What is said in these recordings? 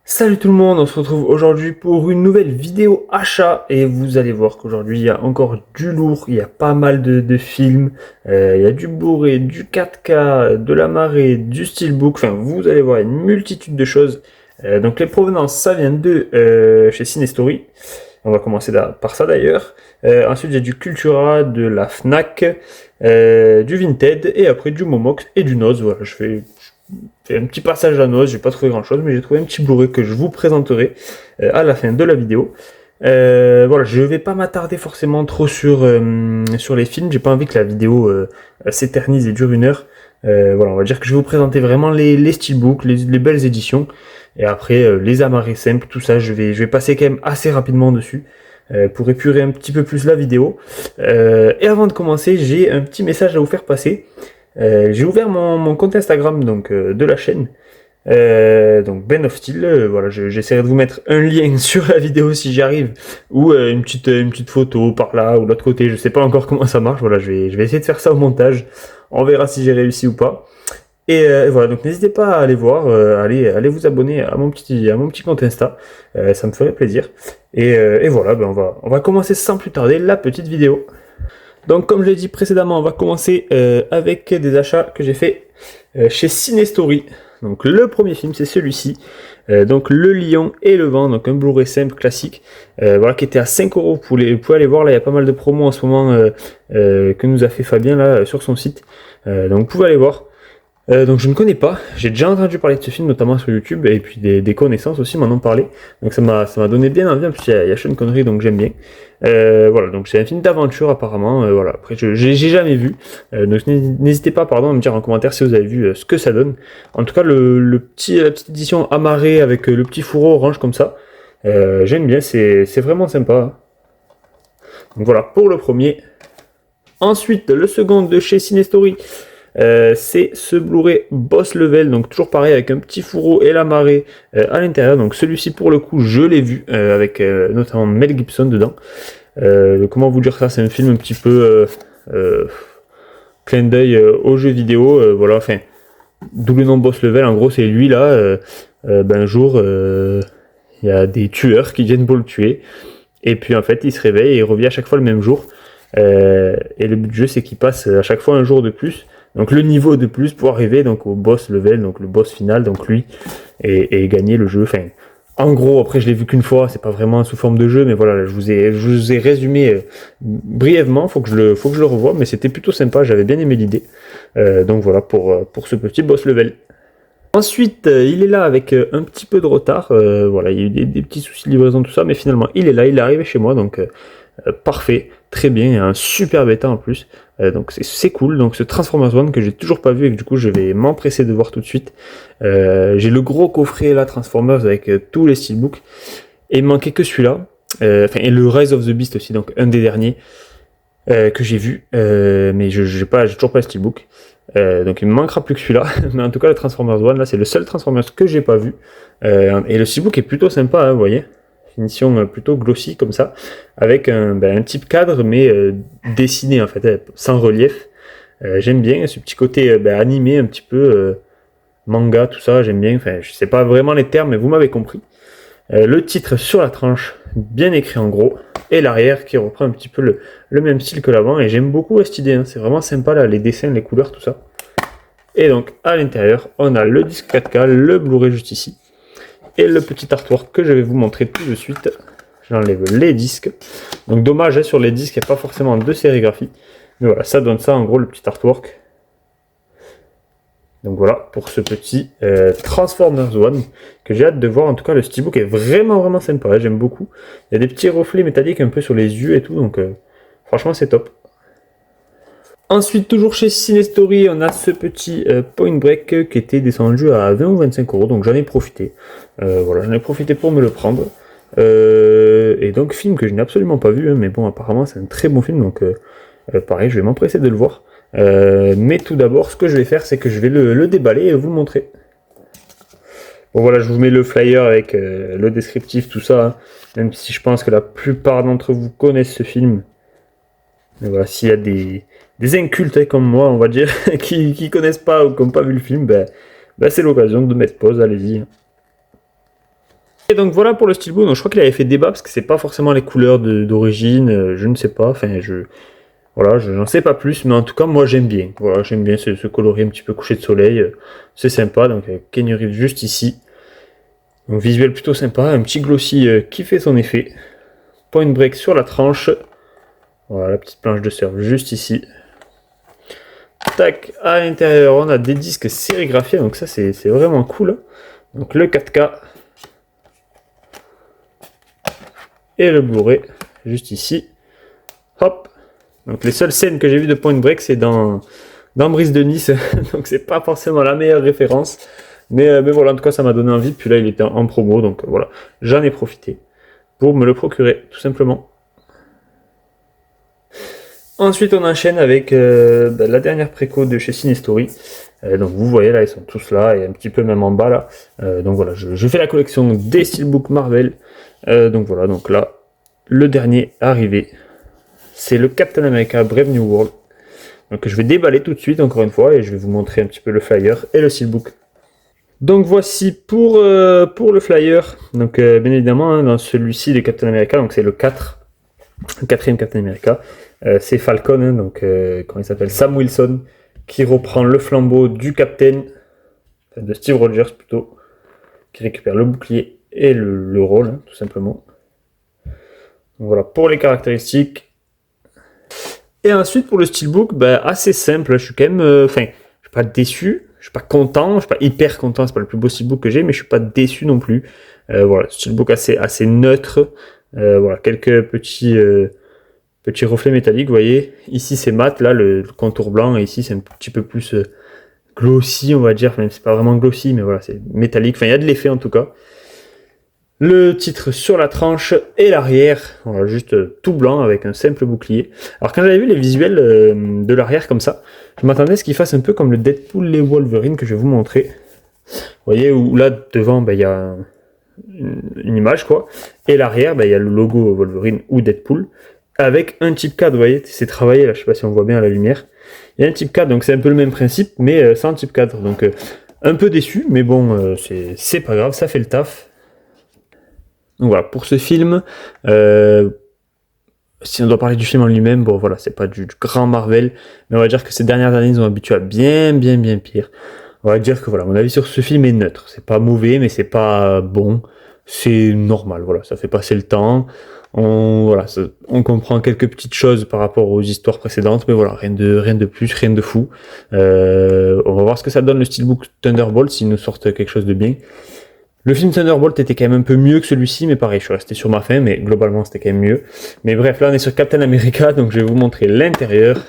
Salut tout le monde, on se retrouve aujourd'hui pour une nouvelle vidéo achat et vous allez voir qu'aujourd'hui il y a encore du lourd, il y a pas mal de films, il y a du Blu-ray, du 4K, de la marée, du steelbook, enfin vous allez voir une multitude de choses. Donc les provenances ça vient de chez Cinestory, on va commencer par ça d'ailleurs. Ensuite j'ai du Cultura, de la Fnac, du Vinted et après du Momox et du Noz. Voilà, je fais un petit passage à noce, j'ai pas trouvé grand chose, mais j'ai trouvé un petit Blu-ray que je vous présenterai à la fin de la vidéo. Voilà, je vais pas m'attarder forcément trop sur les films, j'ai pas envie que la vidéo s'éternise et dure une heure. Voilà, on va dire que je vais vous présenter vraiment les steelbooks, les belles éditions, et après les amarrés simples, tout ça, je vais passer quand même assez rapidement dessus. Pour épurer un petit peu plus la vidéo. Et avant de commencer, j'ai un petit message à vous faire passer. J'ai ouvert mon compte Instagram donc de la chaîne, donc Ben of Steel. Voilà, j'essaierai de vous mettre un lien sur la vidéo si j'y arrive, ou une petite photo par là ou de l'autre côté. Je sais pas encore comment ça marche. Voilà, je vais essayer de faire ça au montage. On verra si j'ai réussi ou pas. Et voilà, donc n'hésitez pas à aller voir, allez vous abonner à mon petit compte Insta. Ça me ferait plaisir. Et voilà, ben on va commencer sans plus tarder la petite vidéo. Donc comme je l'ai dit précédemment, on va commencer avec des achats que j'ai fait chez Cinestory. Donc le premier film c'est celui-ci, donc Le Lion et le Vent, donc un Blu-ray simple classique, voilà, qui était à 5€. Vous pouvez aller voir, là il y a pas mal de promos en ce moment que nous a fait Fabien là sur son site, donc vous pouvez aller voir. Donc je ne connais pas, j'ai déjà entendu parler de ce film notamment sur YouTube et puis des connaissances aussi m'en ont parlé, donc ça m'a donné bien envie. En plus il y a Sean Connery, donc j'aime bien. Voilà, donc c'est un film d'aventure apparemment, voilà, après j'ai jamais vu, donc n'hésitez pas à me dire en commentaire si vous avez vu ce que ça donne. En tout cas la petite édition amarrée avec le petit fourreau orange comme ça, j'aime bien, c'est vraiment sympa. Donc voilà pour le premier. Ensuite le second de chez Cinestory. C'est ce Blu-ray Boss Level, donc toujours pareil avec un petit fourreau et la marée à l'intérieur. Donc celui-ci pour le coup je l'ai vu avec notamment Mel Gibson dedans. Comment vous dire ça, c'est un film un petit peu clin d'œil aux jeux vidéo, voilà, enfin double nom Boss Level, en gros c'est lui là, un jour il y a des tueurs qui viennent pour le tuer et puis en fait il se réveille et il revient à chaque fois le même jour, et le but du jeu c'est qu'il passe à chaque fois un jour de plus, donc le niveau de plus pour arriver donc au boss level, donc le boss final, donc lui, et gagner le jeu. Enfin, en gros, après je l'ai vu qu'une fois, c'est pas vraiment sous forme de jeu, mais voilà, je vous ai résumé brièvement, faut que je le revoie, mais c'était plutôt sympa, j'avais bien aimé l'idée. Donc voilà pour ce petit boss level. Ensuite, il est là avec un petit peu de retard, voilà, il y a eu des petits soucis de livraison, tout ça, mais finalement il est là, il est arrivé chez moi, donc parfait, très bien, un super bêta en plus, donc c'est cool. Donc ce Transformers One que j'ai toujours pas vu et que du coup je vais m'empresser de voir tout de suite. J'ai le gros coffret là Transformers avec tous les steelbooks, et il me manquait que celui-là, et le Rise of the Beast aussi, donc un des derniers que j'ai vu, mais j'ai toujours pas le steelbook. Donc il me manquera plus que celui-là, mais en tout cas le Transformers One là c'est le seul Transformers que j'ai pas vu, et le steelbook est plutôt sympa, hein, vous voyez, finition plutôt glossy comme ça, avec un type cadre mais dessiné en fait, sans relief. J'aime bien ce petit côté animé un petit peu, manga, tout ça, j'aime bien. Enfin, je sais pas vraiment les termes, mais vous m'avez compris. Le titre sur la tranche, bien écrit en gros, et l'arrière qui reprend un petit peu le même style que l'avant, et j'aime beaucoup cette idée, hein. C'est vraiment sympa là, les dessins, les couleurs, tout ça. Et donc à l'intérieur, on a le disque 4K, le Blu-ray juste ici, et le petit artwork que je vais vous montrer tout de suite. J'enlève les disques. Donc dommage, hein, sur les disques, il n'y a pas forcément de sérigraphie. Mais voilà, ça donne ça en gros, le petit artwork. Donc voilà, pour ce petit Transformers One, que j'ai hâte de voir. En tout cas, le steelbook est vraiment sympa, hein, j'aime beaucoup. Il y a des petits reflets métalliques un peu sur les yeux et tout, donc franchement c'est top. Ensuite, toujours chez Cinestory, on a ce petit Point Break qui était descendu à 20 ou 25€, donc j'en ai profité. Voilà, j'en ai profité pour me le prendre. Et donc, film que je n'ai absolument pas vu, hein, mais bon, apparemment c'est un très bon film, donc pareil, je vais m'empresser de le voir. Mais tout d'abord, ce que je vais faire, c'est que je vais le déballer et vous le montrer. Bon voilà, je vous mets le flyer avec le descriptif, tout ça, hein, même si je pense que la plupart d'entre vous connaissent ce film. Mais voilà, s'il y a des incultes, hein, comme moi, on va dire, qui connaissent pas ou qui n'ont pas vu le film, c'est l'occasion de mettre pause, allez-y. Et donc voilà pour le steelbook. Donc je crois qu'il avait fait débat parce que c'est pas forcément les couleurs d'origine, je ne sais pas. Enfin, voilà, je n'en sais pas plus, mais en tout cas, moi j'aime bien. Voilà, j'aime bien ce coloris un petit peu couché de soleil. C'est sympa. Donc avec Keanu Reeves juste ici. Donc visuel plutôt sympa. Un petit glossy qui fait son effet. Point Break sur la tranche. Voilà, la petite planche de surf juste ici. Tac, à l'intérieur, on a des disques sérigraphiés. Donc ça, c'est vraiment cool. Donc le 4K. Et le Blu-ray juste ici. Hop. Donc les seules scènes que j'ai vues de Point Break, c'est dans Brise de Nice. Donc c'est pas forcément la meilleure référence. Mais voilà, en tout cas, ça m'a donné envie. Puis là, il était en promo. Donc voilà, j'en ai profité pour me le procurer, tout simplement. Ensuite, on enchaîne avec la dernière préco de chez Cinestory. Donc vous voyez là, ils sont tous là et un petit peu même en bas là. Donc voilà, je fais la collection des Steelbook Marvel. Donc voilà, donc là, le dernier arrivé, c'est le Captain America Brave New World. Donc je vais déballer tout de suite encore une fois et je vais vous montrer un petit peu le flyer et le Steelbook. Donc voici pour le flyer. Donc bien évidemment, hein, dans celui-ci, le Captain America, donc c'est le 4, le quatrième Captain America. C'est Falcon, hein, donc comment il s'appelle, Sam Wilson, qui reprend le flambeau du Captain, de Steve Rogers plutôt, qui récupère le bouclier et le rôle, hein, tout simplement. Donc voilà pour les caractéristiques. Et ensuite pour le steelbook, assez simple. Je suis quand même, je suis pas déçu, je suis pas content, je suis pas hyper content. C'est pas le plus beau steelbook que j'ai, mais je suis pas déçu non plus. Voilà, steelbook assez neutre. Voilà, quelques petits reflets métalliques, vous voyez. Ici c'est mat, là le contour blanc, et ici c'est un petit peu plus glossy, on va dire. Même c'est pas vraiment glossy, mais voilà, c'est métallique. Enfin, il y a de l'effet en tout cas. Le titre sur la tranche et l'arrière, voilà, juste tout blanc avec un simple bouclier. Alors quand j'avais vu les visuels de l'arrière comme ça, je m'attendais à ce qu'il fasse un peu comme le Deadpool et Wolverine que je vais vous montrer. Vous voyez, où là devant il y a une image quoi, et l'arrière il y a le logo Wolverine ou Deadpool avec un type 4, vous voyez, c'est travaillé là, je sais pas si on voit bien à la lumière. Il y a un type 4, donc c'est un peu le même principe, mais sans type 4. Donc un peu déçu, mais bon, c'est pas grave, ça fait le taf. Donc voilà, pour ce film, si on doit parler du film en lui-même, bon voilà, c'est pas du grand Marvel, mais on va dire que ces dernières années, ils ont habitué à bien pire. On va dire que voilà, mon avis sur ce film est neutre. C'est pas mauvais, mais c'est pas bon. C'est normal, voilà, ça fait passer le temps. On comprend quelques petites choses par rapport aux histoires précédentes, mais voilà, rien de plus, rien de fou. On va voir ce que ça donne le Steelbook Thunderbolt, s'ils nous sortent quelque chose de bien. Le film Thunderbolt était quand même un peu mieux que celui-ci, mais pareil, je suis resté sur ma faim, mais globalement c'était quand même mieux. Mais bref, là on est sur Captain America, donc je vais vous montrer l'intérieur.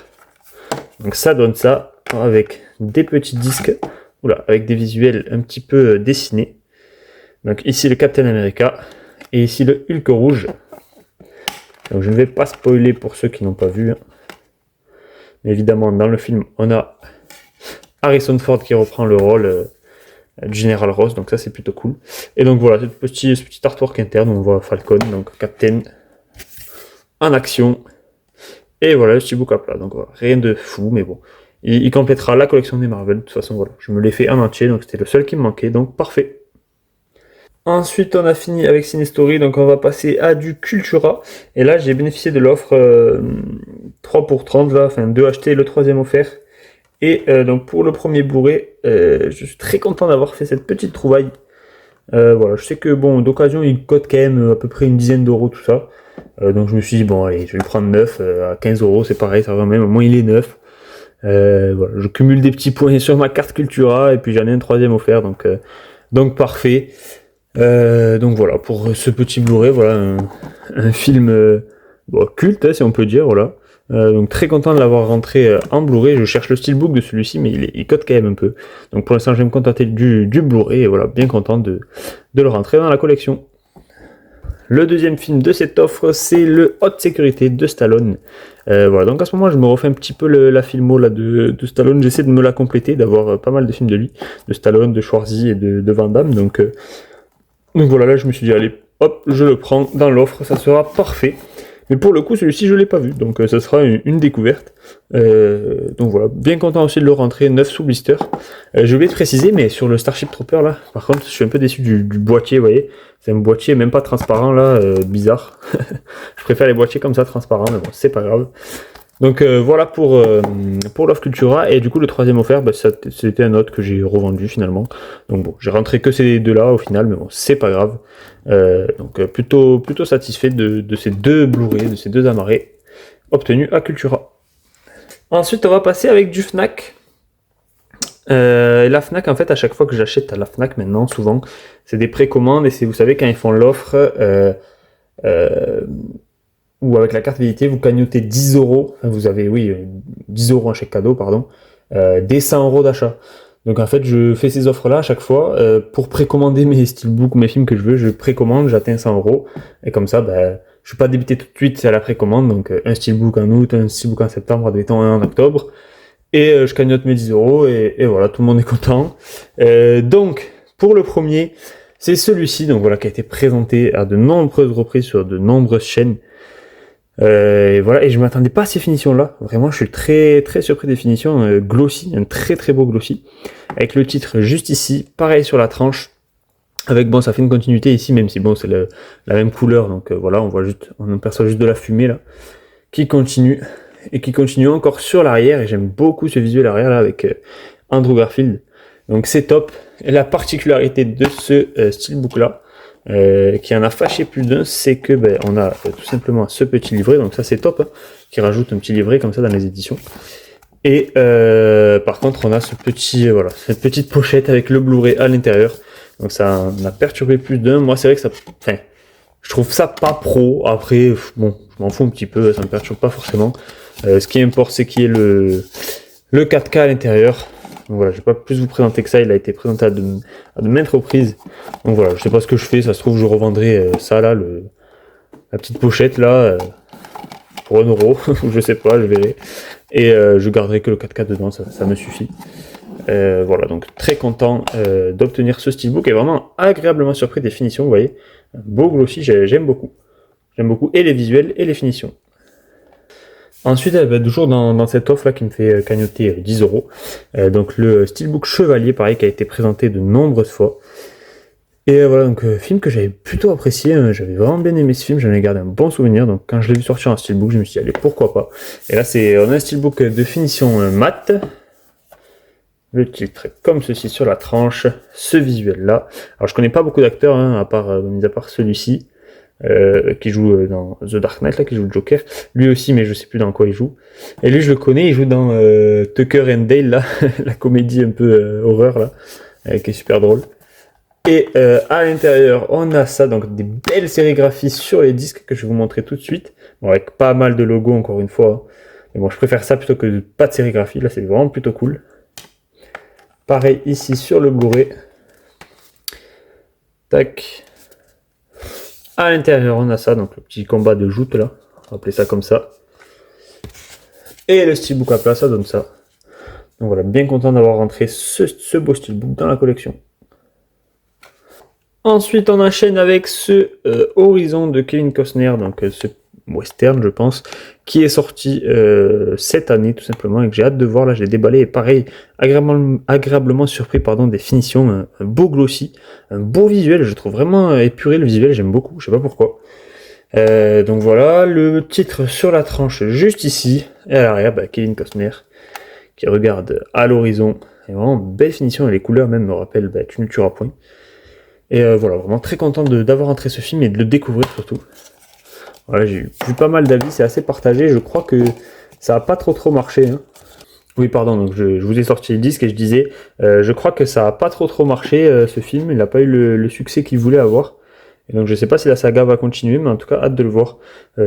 Donc ça donne ça, avec des petits disques, avec des visuels un petit peu dessinés. Donc ici le Captain America, et ici le Hulk rouge. Donc je ne vais pas spoiler pour ceux qui n'ont pas vu. Mais évidemment, dans le film, on a Harrison Ford qui reprend le rôle du Général Ross, donc ça c'est plutôt cool. Et donc voilà, ce petit artwork interne, on voit Falcon, donc Captain, en action. Et voilà le steelbook à plat, donc voilà, rien de fou, mais bon. Il complétera la collection des Marvel, de toute façon voilà, je me l'ai fait en entier, donc c'était le seul qui me manquait, donc parfait. Ensuite, on a fini avec Cinestory, donc on va passer à du Cultura. Et là, j'ai bénéficié de l'offre 3 pour 30, là, enfin 2 achetés, le troisième offert. Et donc pour le premier Blu-ray, je suis très content d'avoir fait cette petite trouvaille. Voilà, je sais que bon, d'occasion, il coûte quand même à peu près une dizaine d'euros tout ça. Donc je me suis dit, bon allez, je vais le prendre neuf, à 15 euros, c'est pareil, ça va même, au moins il est neuf. Voilà, je cumule des petits points sur ma carte Cultura, et puis j'en ai un troisième offert, donc parfait. Donc voilà, pour ce petit Blu-ray, voilà, un film culte, hein, si on peut dire, voilà. Donc très content de l'avoir rentré en Blu-ray. Je cherche le steelbook de celui-ci, mais il cote quand même un peu. Donc pour l'instant, je vais me contenter du Blu-ray, et voilà, bien content de le rentrer dans la collection. Le deuxième film de cette offre, c'est le Haute Sécurité de Stallone. Voilà, donc à ce moment, je me refais un petit peu la filmo là, de Stallone. J'essaie de me la compléter, d'avoir pas mal de films de lui, de Stallone, de Schwarzy et de Van Damme. Donc voilà, là je me suis dit, allez, hop, je le prends dans l'offre, ça sera parfait. Mais pour le coup, celui-ci, je l'ai pas vu, donc ça sera une découverte. Donc voilà, bien content aussi de le rentrer, 9 sous blister. Je voulais te préciser, mais sur le Starship Trooper là, par contre, je suis un peu déçu du boîtier, vous voyez. C'est un boîtier même pas transparent là, bizarre. Je préfère les boîtiers comme ça, transparents, mais bon, c'est pas grave. Donc voilà pour Love Cultura, et du coup le troisième offert, bah, c'était un autre que j'ai revendu finalement. Donc bon, j'ai rentré que ces deux-là au final, mais bon, c'est pas grave. Donc plutôt satisfait de ces deux Blu-ray, de ces deux amarrés obtenus à Cultura. Ensuite, on va passer avec du Fnac. La Fnac, en fait, à chaque fois que j'achète à la Fnac maintenant, souvent, c'est des précommandes, et c'est, vous savez, quand ils font l'offre, ou avec la carte fidélité, vous cagnotez 10 euros, vous avez, 10 euros en chèque cadeau, pardon, des 100 euros d'achat. Donc en fait, je fais ces offres-là à chaque fois, pour précommander mes steelbooks ou mes films que je veux, je précommande, j'atteins 100 euros, et comme ça, je suis pas débité tout de suite à la précommande, donc un steelbook en août, un steelbook en septembre, admettons un en octobre, et je cagnotte mes 10 euros, et voilà, tout le monde est content. Donc, pour le premier, c'est celui-ci, donc voilà, qui a été présenté à de nombreuses reprises sur de nombreuses chaînes. Et voilà, et je m'attendais pas à ces finitions-là. Vraiment, je suis très surpris des finitions glossy, un très beau glossy, avec le titre juste ici, pareil sur la tranche, avec bon, ça fait une continuité ici, même si bon, c'est la même couleur, donc voilà, on aperçoit juste de la fumée là, qui continue, et qui continue encore sur l'arrière, et j'aime beaucoup ce visuel arrière là avec Andrew Garfield. Donc c'est top. Et la particularité de ce steelbook là, qui en a fâché plus d'un, c'est que on a tout simplement ce petit livret, donc ça c'est top, hein, qui rajoute un petit livret comme ça dans les éditions. Et par contre on a ce petit, voilà, cette petite pochette avec le Blu-ray à l'intérieur, donc ça en a perturbé plus d'un. Moi c'est vrai que ça, enfin, je trouve ça pas pro. Après bon, je m'en fous un petit peu, ça me perturbe pas forcément. Ce qui importe, c'est qu'il y ait le 4K à l'intérieur. Donc voilà, je vais pas plus vous présenter que ça, il a été présenté à de maintes reprises. Donc voilà, je sais pas ce que je fais, ça se trouve je revendrai ça là, la petite pochette là, pour 1 euro, je sais pas, je verrai. Et je garderai que le 4K dedans, ça me suffit. Voilà, donc très content d'obtenir ce steelbook, et vraiment agréablement surpris des finitions, vous voyez. Beau glossy, j'aime beaucoup. J'aime beaucoup et les visuels et les finitions. Ensuite, toujours dans cette offre là qui me fait cagnoter 10 euros. Donc le steelbook Chevalier, pareil, qui a été présenté de nombreuses fois. Et voilà, donc film que j'avais plutôt apprécié, hein, j'avais vraiment bien aimé ce film, j'en ai gardé un bon souvenir. Donc quand je l'ai vu sortir en steelbook, je me suis dit allez, pourquoi pas. Et là on a un steelbook de finition mat. Le titre est comme ceci sur la tranche, ce visuel là. Alors je connais pas beaucoup d'acteurs, hein, mis à part celui-ci. Qui joue dans The Dark Knight, là, qui joue le Joker. Lui aussi, mais je sais plus dans quoi il joue. Et lui, je le connais, il joue dans Tucker and Dale, là, la comédie un peu horreur, là, qui est super drôle. Et à l'intérieur, on a ça, donc des belles sérigraphies sur les disques que je vais vous montrer tout de suite. Bon, avec pas mal de logos, encore une fois. Hein. Mais bon, je préfère ça plutôt que pas de sérigraphie. Là, c'est vraiment plutôt cool. Pareil ici sur le Blu-ray. Tac. À l'intérieur, on a ça, donc le petit combat de joute là, on va appeler ça comme ça. Et le steelbook à plat, ça donne ça. Donc voilà, bien content d'avoir rentré ce beau steelbook dans la collection. Ensuite, on enchaîne avec ce Horizon de Kevin Costner, donc ce western, je pense, qui est sorti cette année tout simplement, et que j'ai hâte de voir. Là, je l'ai déballé, et pareil, agréablement surpris des finitions, un beau glossy, un beau visuel. Je trouve vraiment épuré le visuel, j'aime beaucoup, je sais pas pourquoi. Donc voilà, le titre sur la tranche juste ici, et à l'arrière, Kevin Costner qui regarde à l'horizon. Et vraiment belle finition, et les couleurs même me rappellent Tu ne tueras point. Et voilà, vraiment très content d'avoir entré ce film et de le découvrir surtout. Voilà, j'ai vu pas mal d'avis, c'est assez partagé. Je crois que ça a pas trop marché. Hein. Oui, pardon, donc je vous ai sorti les disques et je disais, je crois que ça a pas trop marché ce film. Il n'a pas eu le succès qu'il voulait avoir. Et donc je sais pas si la saga va continuer, mais en tout cas, hâte de le voir.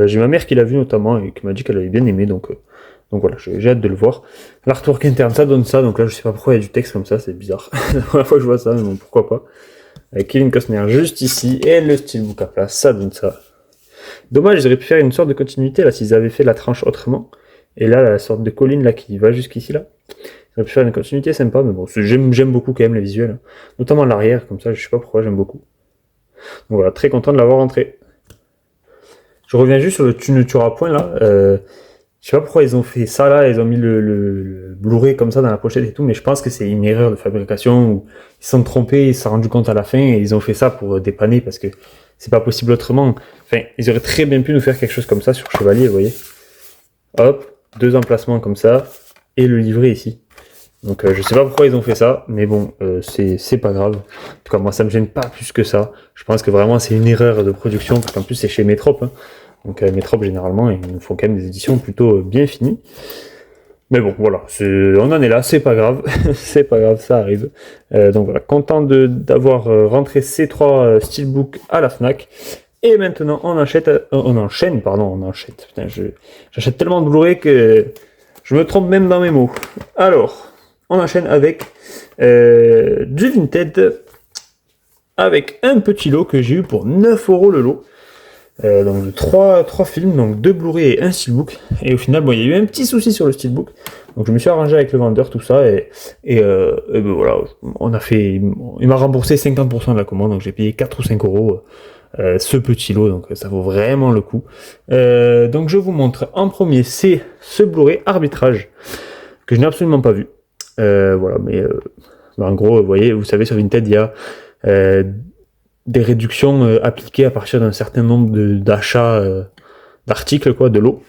J'ai ma mère qui l'a vu notamment et qui m'a dit qu'elle avait bien aimé, donc voilà, j'ai hâte de le voir. L'artwork interne, ça donne ça, donc là je sais pas pourquoi il y a du texte comme ça, c'est bizarre. La première fois que je vois ça, mais bon, pourquoi pas. Avec Kevin Costner juste ici, et le steelbook à place, ça donne ça. Dommage, ils auraient pu faire une sorte de continuité là s'ils avaient fait la tranche autrement. Et là, la sorte de colline là qui va jusqu'ici là. Ils auraient pu faire une continuité sympa, mais bon, j'aime beaucoup quand même les visuels. Hein. Notamment l'arrière, comme ça, je sais pas pourquoi, j'aime beaucoup. Donc voilà, très content de l'avoir rentré. Je reviens juste sur le Tu ne tueras point là. Je sais pas pourquoi ils ont fait ça là, ils ont mis le Blu-ray comme ça dans la pochette et tout, mais je pense que c'est une erreur de fabrication où ils se sont trompés, ils se sont rendus compte à la fin et ils ont fait ça pour dépanner parce que c'est pas possible autrement. Enfin, ils auraient très bien pu nous faire quelque chose comme ça sur Chevalier, vous voyez. Hop, 2 emplacements comme ça et le livret ici. Donc je sais pas pourquoi ils ont fait ça, mais bon, c'est pas grave. En tout cas, moi ça me gêne pas plus que ça. Je pense que vraiment c'est une erreur de production, parce qu'en plus c'est chez Métrop, hein. Donc Métrop généralement ils nous font quand même des éditions plutôt bien finies. Mais bon voilà, on en est là, c'est pas grave, c'est pas grave, ça arrive. Donc voilà, content d'avoir rentré ces 3 steelbooks à la Fnac. Et maintenant on enchaîne. Putain, j'achète tellement de Blu-ray que je me trompe même dans mes mots. Alors, on enchaîne avec du Vinted, avec un petit lot que j'ai eu pour 9€ le lot. Donc 3 films, donc 2 Blu-ray et un steelbook. Et au final, bon, il y a eu un petit souci sur le steelbook. Donc je me suis arrangé avec le vendeur, tout ça, et ben voilà, il m'a remboursé 50% de la commande, donc j'ai payé 4 ou 5€ ce petit lot, donc ça vaut vraiment le coup. Donc je vous montre en premier, c'est ce Blu-ray Arbitrage, que je n'ai absolument pas vu. Voilà, mais en gros, vous savez, sur Vinted, il y a des réductions appliquées à partir d'un certain nombre d'achats d'articles, quoi, de lots.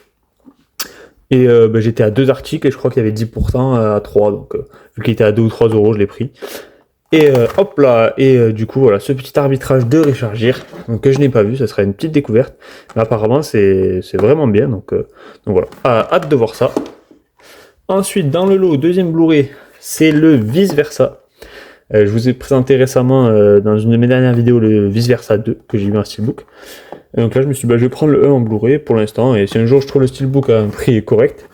Et j'étais à 2 articles et je crois qu'il y avait 10% à 3, donc vu qu'il était à 2 ou 3€, je l'ai pris. Et hop là, et du coup voilà, ce petit arbitrage de Richard Gere, donc que je n'ai pas vu, ça sera une petite découverte. Mais apparemment c'est vraiment bien, donc voilà, hâte de voir ça. Ensuite, dans le lot, deuxième Blu-ray, c'est le Vice Versa. Je vous ai présenté récemment dans une de mes dernières vidéos le Vice Versa 2 que j'ai eu en steelbook. Et donc là je me suis dit je vais prendre le 1 en Blu-ray pour l'instant, et si un jour je trouve le steelbook à un prix correct,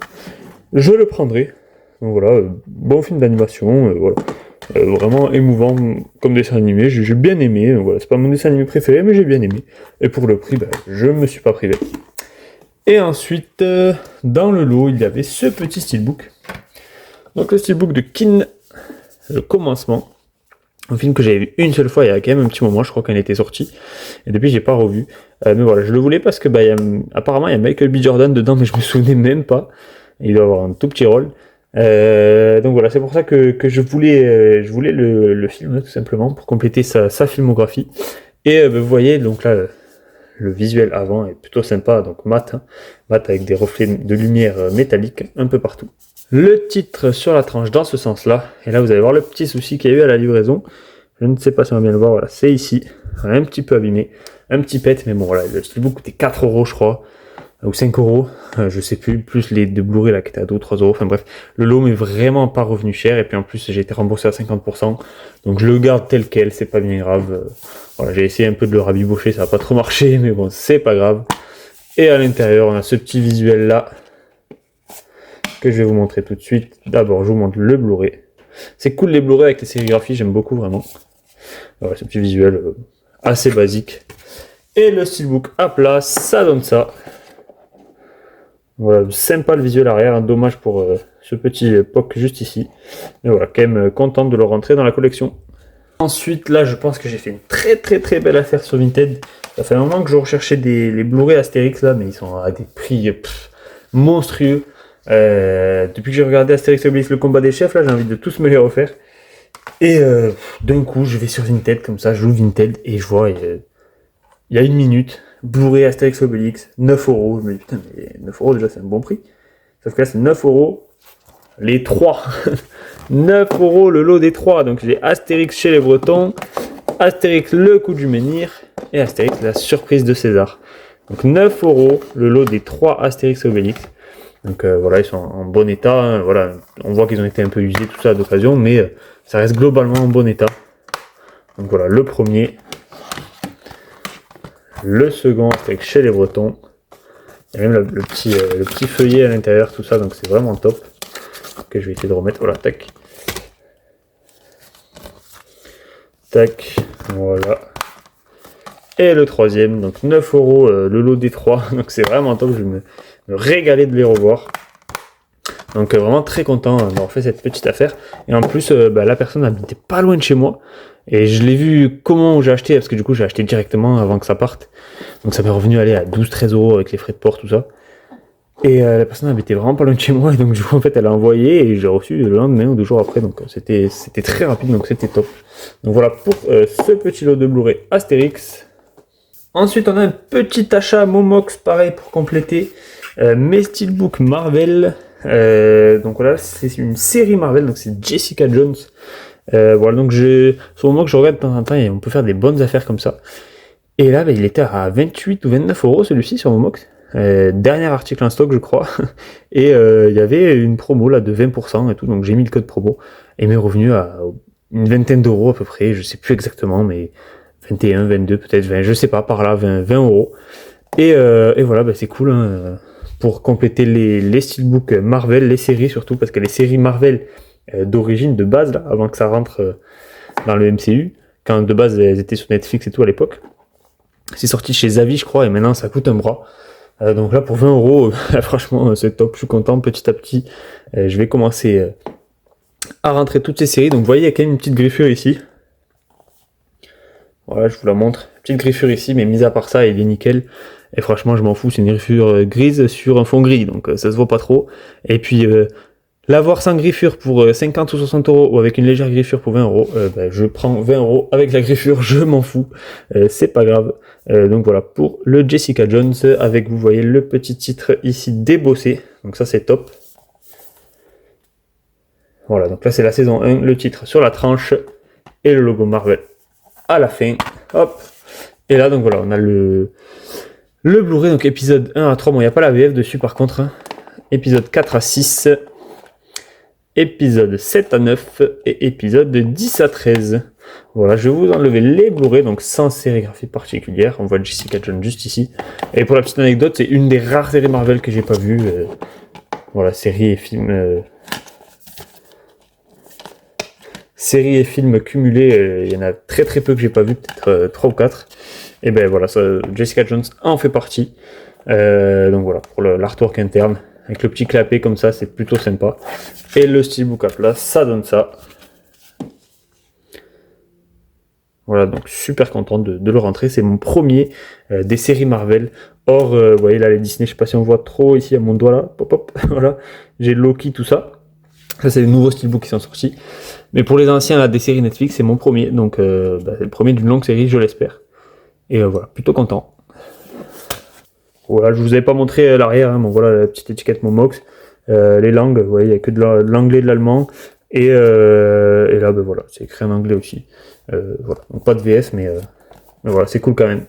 je le prendrai. Donc voilà, bon film d'animation, voilà. Vraiment émouvant comme dessin animé, j'ai bien aimé, voilà, c'est pas mon dessin animé préféré mais j'ai bien aimé. Et pour le prix, je me suis pas privé. Et ensuite, dans le lot, il y avait ce petit steelbook. Donc le steelbook de Kin, le commencement. Un film que j'avais vu une seule fois il y a quand même un petit moment, je crois qu'elle était sortie. Et depuis, j'ai pas revu. Mais voilà, je le voulais parce que apparemment il y a Michael B. Jordan dedans, mais je me souvenais même pas. Il doit avoir un tout petit rôle. Donc voilà, c'est pour ça que je voulais le film, tout simplement, pour compléter sa filmographie. Et vous voyez, donc là, le visuel avant est plutôt sympa, donc mat avec des reflets de lumière métallique un peu partout. Le titre sur la tranche dans ce sens-là, et là vous allez voir le petit souci qu'il y a eu à la livraison. Je ne sais pas si on va bien le voir, voilà, c'est ici, un petit peu abîmé, un petit pet, mais bon voilà, le steelbook coûtait 4€, je crois, ou 5€, je sais plus les deux Blu-ray là qui étaient à 2 ou 3€, enfin bref, le lot m'est vraiment pas revenu cher, et puis en plus j'ai été remboursé à 50%, donc je le garde tel quel, c'est pas bien grave. Voilà, j'ai essayé un peu de le rabibocher, ça a pas trop marché, mais bon, c'est pas grave. Et à l'intérieur, on a ce petit visuel là, que je vais vous montrer tout de suite. D'abord, je vous montre le Blu-ray. C'est cool les Blu-ray avec les sérigraphies, j'aime beaucoup vraiment. Voilà, ce petit visuel assez basique. Et le steelbook à plat, ça donne ça. Voilà, sympa le visuel arrière, hein, dommage pour ce petit POC juste ici. Mais voilà, quand même content de le rentrer dans la collection. Ensuite, là, je pense que j'ai fait une très très très belle affaire sur Vinted. Ça fait un moment que je recherchais les Blu-ray Astérix là, mais ils sont à des prix monstrueux. Depuis que j'ai regardé Astérix et Obélix, le combat des chefs, là, j'ai envie de tous me les refaire. Et d'un coup, je vais sur Vinted, comme ça, j'ouvre Vinted et je vois, il y a une minute, Blu-ray Astérix et Obélix, 9€. Je me dis, putain, mais 9€ déjà, c'est un bon prix. Sauf que là, c'est 9€, les 3. 9€ le lot des 3. Donc j'ai Astérix chez les Bretons, Astérix le coup du menhir et Astérix la surprise de César. Donc 9€ le lot des 3 Astérix et Obélix. Donc voilà, ils sont en bon état, hein, voilà, on voit qu'ils ont été un peu usés, tout ça d'occasion, mais ça reste globalement en bon état. Donc voilà, le premier, le second avec chez les Bretons, il y a même le petit feuillet à l'intérieur, tout ça, donc c'est vraiment top. Ok, je vais essayer de remettre, voilà, tac. Tac, voilà. Et le troisième, donc 9€ le lot des 3, donc c'est vraiment top, je vais me régaler de les revoir. Donc vraiment très content d'avoir fait cette petite affaire. Et en plus, la personne habitait pas loin de chez moi. Et je l'ai vu comment j'ai acheté, parce que du coup j'ai acheté directement avant que ça parte. Donc ça m'est revenu aller à 12-13 euros avec les frais de port, tout ça. Et la personne habitait vraiment pas loin de chez moi. Et donc du coup en fait elle a envoyé et j'ai reçu le lendemain ou 2 jours après. Donc c'était très rapide, donc c'était top. Donc voilà pour ce petit lot de Blu-ray Astérix. Ensuite on a un petit achat Momox, pareil pour compléter. Mes steelbooks Marvel. Donc voilà, c'est une série Marvel, donc c'est Jessica Jones. Voilà, donc sur le moment que je regarde de temps en temps, et on peut faire des bonnes affaires comme ça. Et là, il était à 28 ou 29 euros celui-ci sur Momox. Dernier article en stock, je crois. Et il y avait une promo là de 20% et tout, donc j'ai mis le code promo. Et m'est revenu à une vingtaine d'euros à peu près, je sais plus exactement, mais 21, 22, peut-être 20, je sais pas, par là, 20 euros. Et voilà, c'est cool pour compléter les steelbooks Marvel, les séries surtout, parce que les séries Marvel d'origine, de base, là, avant que ça rentre dans le MCU, quand de base elles étaient sur Netflix et tout à l'époque, c'est sorti chez Zavi, je crois, et maintenant ça coûte un bras. Donc là, pour 20 euros, franchement, c'est top, je suis content, petit à petit. Je vais commencer à rentrer toutes ces séries. Donc vous voyez, il y a quand même une petite griffure ici. Voilà, je vous la montre. Petite griffure ici, mais mis à part ça, il est nickel. Et franchement, je m'en fous, c'est une griffure grise sur un fond gris, donc ça se voit pas trop. Et puis, l'avoir sans griffure pour 50 ou 60 euros ou avec une légère griffure pour 20 euros, je prends 20 euros avec la griffure, je m'en fous, c'est pas grave. Donc voilà, pour le Jessica Jones, avec, vous voyez, le petit titre ici débossé, donc ça c'est top. Voilà, donc là c'est la saison 1, le titre sur la tranche et le logo Marvel à la fin. Hop. Et là, donc voilà, on a le Blu-ray, donc épisode 1 à 3, bon il n'y a pas la VF dessus par contre, hein. Épisode 4 à 6, épisode 7 à 9 et épisode 10 à 13. Voilà, je vais vous enlever les Blu-ray, donc sans sérigraphie particulière. On voit Jessica Jones juste ici. Et pour la petite anecdote, c'est une des rares séries Marvel que j'ai pas vues. Voilà, séries et films. Séries et films cumulés, il y en a très très peu que j'ai pas vu, peut-être 3 ou 4. Et voilà, ça, Jessica Jones en fait partie. Donc voilà, pour l'artwork interne. Avec le petit clapet comme ça, c'est plutôt sympa. Et le steelbook à plat, ça donne ça. Voilà, donc super content de le rentrer. C'est mon premier des séries Marvel. Or, vous voyez là les Disney, je sais pas si on voit trop ici à mon doigt là. Pop, pop, voilà. J'ai Loki, tout ça. Ça, c'est les nouveaux steelbooks qui sont sortis. Mais pour les anciens là, des séries Netflix, c'est mon premier. Donc, c'est le premier d'une longue série, je l'espère. Et voilà, plutôt content. Voilà, je vous avais pas montré l'arrière, hein, bon voilà la petite étiquette Momox, les langues, vous voyez, il n'y a que de l'anglais et de l'allemand, et là voilà, c'est écrit en anglais aussi. Voilà, donc pas de VF, mais voilà, c'est cool quand même.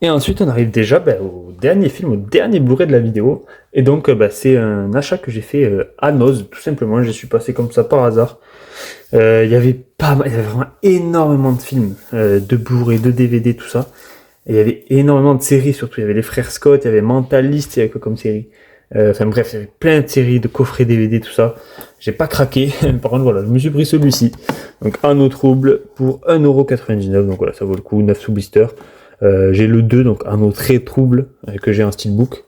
Et ensuite on arrive déjà au dernier film, au dernier Blu-ray de la vidéo, et donc c'est un achat que j'ai fait à Noz, tout simplement, je suis passé comme ça par hasard. Il y avait vraiment énormément de films, de Blu-ray, de DVD, tout ça. Et il y avait énormément de séries, surtout. Il y avait les frères Scott, il y avait Mentalist, il y avait quoi comme série. Enfin bref, il y avait plein de séries, de coffrets DVD, tout ça. J'ai pas craqué. Par contre, voilà, je me suis pris celui-ci. Donc, Anneau Trouble pour 1,99€. Donc voilà, ça vaut le coup, 9 sous blister. J'ai le 2, donc Anneau Très Trouble, que j'ai un steelbook.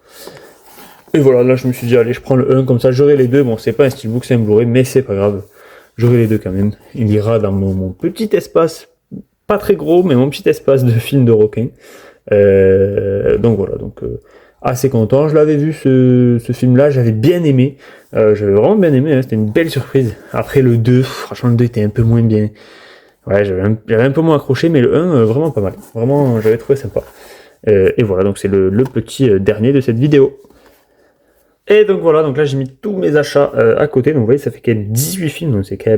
Et voilà, là, je me suis dit, allez, je prends le 1, comme ça, j'aurai les deux. Bon, c'est pas un steelbook, c'est un Blu-ray, mais c'est pas grave. J'aurai les deux quand même. Il ira dans mon petit espace, pas très gros, mais mon petit espace de film de requin. Donc voilà, assez content. Je l'avais vu ce film-là, j'avais bien aimé. J'avais vraiment bien aimé, hein, c'était une belle surprise. Après le 2, franchement le 2 était un peu moins bien. Ouais, j'avais un peu moins accroché, mais le 1, vraiment pas mal. Vraiment, j'avais trouvé sympa. Et voilà, donc c'est le petit dernier de cette vidéo. Et donc voilà, donc là j'ai mis tous mes achats à côté, donc vous voyez ça fait quand même 18 films, donc c'est quand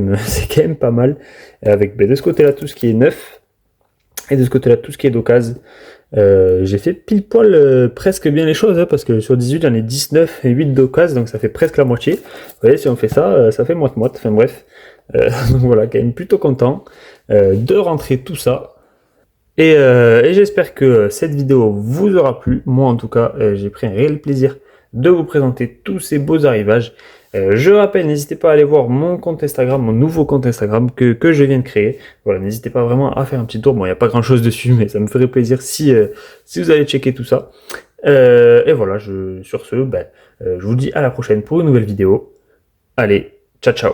même pas mal, avec de ce côté là tout ce qui est neuf, et de ce côté là tout ce qui est d'occasion. J'ai fait pile poil presque bien les choses, hein, parce que sur 18 j'en ai 19 et 8 d'occasion, donc ça fait presque la moitié. Vous voyez, si on fait ça, ça fait moite-moite, enfin bref. Donc voilà, quand même plutôt content de rentrer tout ça. Et j'espère que cette vidéo vous aura plu. Moi en tout cas, j'ai pris un réel plaisir de vous présenter tous ces beaux arrivages. Je rappelle, n'hésitez pas à aller voir mon compte Instagram, mon nouveau compte Instagram que je viens de créer. Voilà, n'hésitez pas vraiment à faire un petit tour. Bon, il n'y a pas grand chose dessus, mais ça me ferait plaisir si vous allez checker tout ça. Et voilà, sur ce, Je vous dis à la prochaine pour une nouvelle vidéo. Allez, ciao ciao.